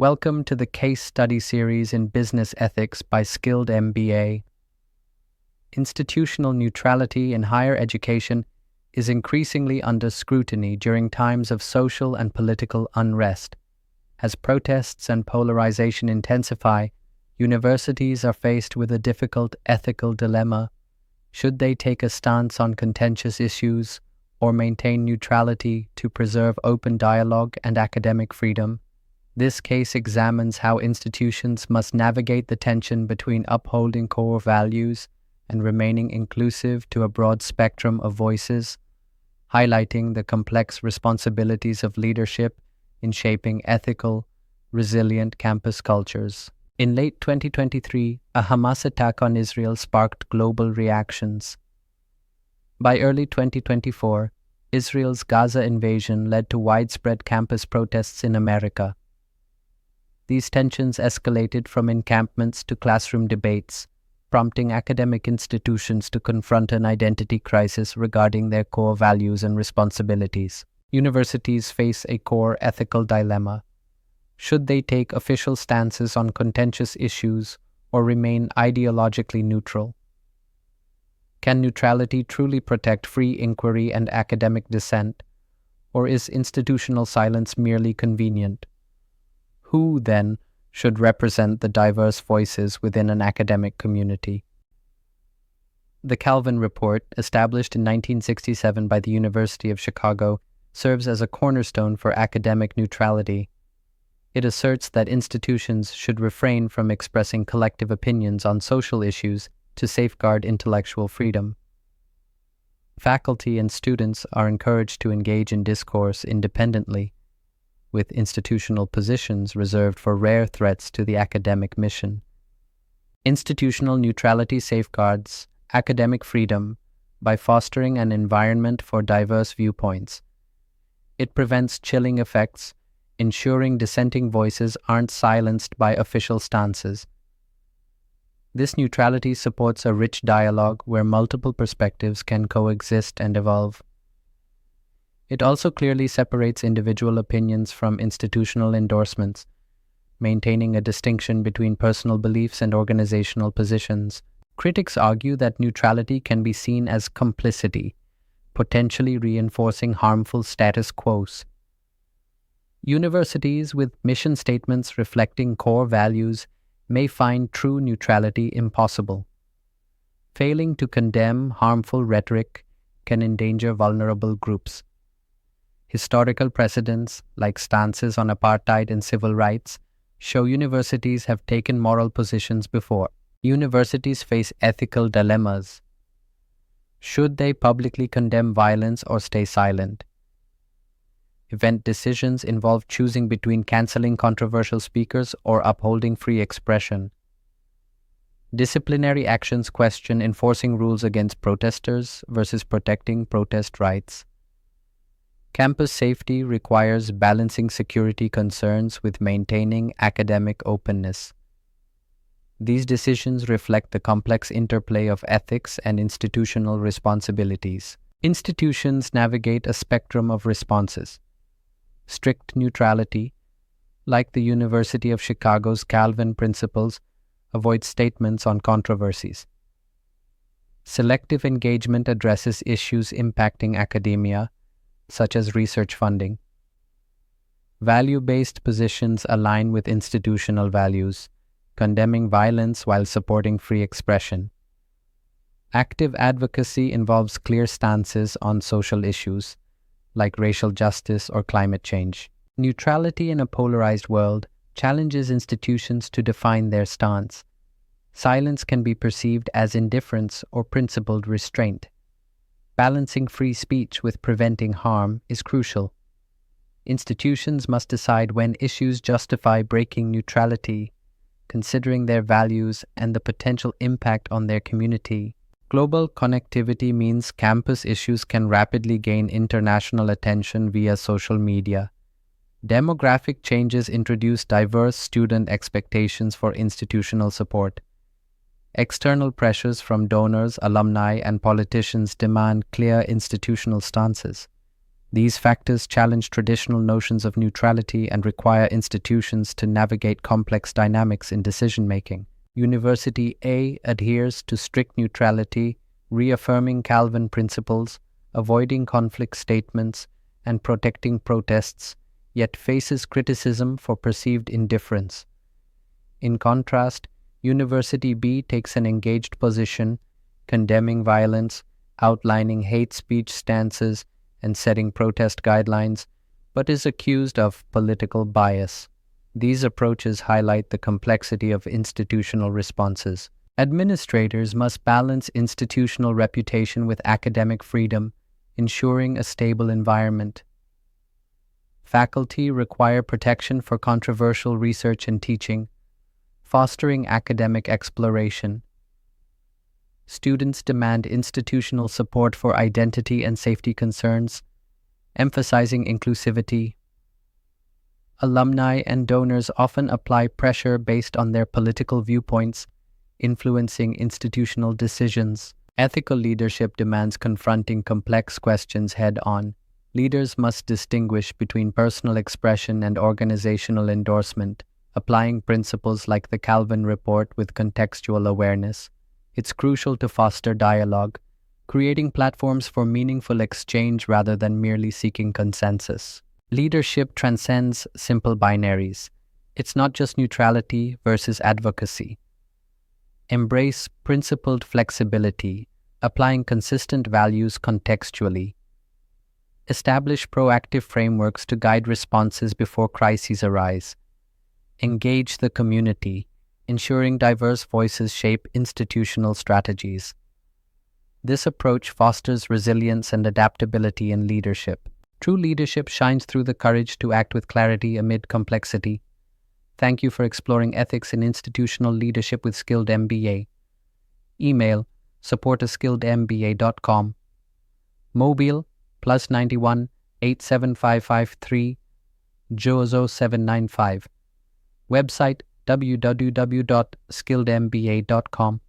Welcome to the case study series in business ethics by Skilled MBA. Institutional neutrality in higher education is increasingly under scrutiny during times of social and political unrest. As protests and polarization intensify, universities are faced with a difficult ethical dilemma. Should they take a stance on contentious issues or maintain neutrality to preserve open dialogue and academic freedom? This case examines how institutions must navigate the tension between upholding core values and remaining inclusive to a broad spectrum of voices, highlighting the complex responsibilities of leadership in shaping ethical, resilient campus cultures. In late 2023, a Hamas attack on Israel sparked global reactions. By early 2024, Israel's Gaza invasion led to widespread campus protests in America. These tensions escalated from encampments to classroom debates, prompting academic institutions to confront an identity crisis regarding their core values and responsibilities. Universities face a core ethical dilemma. Should they take official stances on contentious issues or remain ideologically neutral? Can neutrality truly protect free inquiry and academic dissent, or is institutional silence merely convenient? Who, then, should represent the diverse voices within an academic community? The Calvin Report, established in 1967 by the University of Chicago, serves as a cornerstone for academic neutrality. It asserts that institutions should refrain from expressing collective opinions on social issues to safeguard intellectual freedom. Faculty and students are encouraged to engage in discourse independently, with institutional positions reserved for rare threats to the academic mission. Institutional neutrality safeguards academic freedom by fostering an environment for diverse viewpoints. It prevents chilling effects, ensuring dissenting voices aren't silenced by official stances. This neutrality supports a rich dialogue where multiple perspectives can coexist and evolve. It also clearly separates individual opinions from institutional endorsements, maintaining a distinction between personal beliefs and organizational positions. Critics argue that neutrality can be seen as complicity, potentially reinforcing harmful status quos. Universities with mission statements reflecting core values may find true neutrality impossible. Failing to condemn harmful rhetoric can endanger vulnerable groups. Historical precedents, like stances on apartheid and civil rights, show universities have taken moral positions before. Universities face ethical dilemmas. Should they publicly condemn violence or stay silent? Event decisions involve choosing between canceling controversial speakers or upholding free expression. Disciplinary actions question enforcing rules against protesters versus protecting protest rights. Campus safety requires balancing security concerns with maintaining academic openness. These decisions reflect the complex interplay of ethics and institutional responsibilities. Institutions navigate a spectrum of responses. Strict neutrality, like the University of Chicago's Calvin principles, avoids statements on controversies. Selective engagement addresses issues impacting academia, such as research funding. Value-based positions align with institutional values, condemning violence while supporting free expression. Active advocacy involves clear stances on social issues, like racial justice or climate change. Neutrality in a polarized world challenges institutions to define their stance. Silence can be perceived as indifference or principled restraint. Balancing free speech with preventing harm is crucial. Institutions must decide when issues justify breaking neutrality, considering their values and the potential impact on their community. Global connectivity means campus issues can rapidly gain international attention via social media. Demographic changes introduce diverse student expectations for institutional support. External pressures from donors, alumni, and politicians demand clear institutional stances. These factors challenge traditional notions of neutrality and require institutions to navigate complex dynamics in decision-making. University A adheres to strict neutrality, reaffirming Calvin principles, avoiding conflict statements, and protecting protests, yet faces criticism for perceived indifference. In contrast, University B takes an engaged position, condemning violence, outlining hate speech stances, and setting protest guidelines, but is accused of political bias. These approaches highlight the complexity of institutional responses. Administrators must balance institutional reputation with academic freedom, ensuring a stable environment. Faculty require protection for controversial research and teaching, fostering academic exploration. Students demand institutional support for identity and safety concerns, emphasizing inclusivity. Alumni and donors often apply pressure based on their political viewpoints, influencing institutional decisions. Ethical leadership demands confronting complex questions head-on. Leaders must distinguish between personal expression and organizational endorsement, applying principles like the Calvin Report with contextual awareness. It's crucial to foster dialogue, creating platforms for meaningful exchange rather than merely seeking consensus. Leadership transcends simple binaries. It's not just neutrality versus advocacy. Embrace principled flexibility, applying consistent values contextually. Establish proactive frameworks to guide responses before crises arise. Engage the community, ensuring diverse voices shape institutional strategies. This approach fosters resilience and adaptability in leadership. True leadership shines through the courage to act with clarity amid complexity. Thank you for exploring ethics in institutional leadership with Skilled MBA. Email support@skilledmba.com. Mobile +91 87553 0795. Website www.skilledmba.com.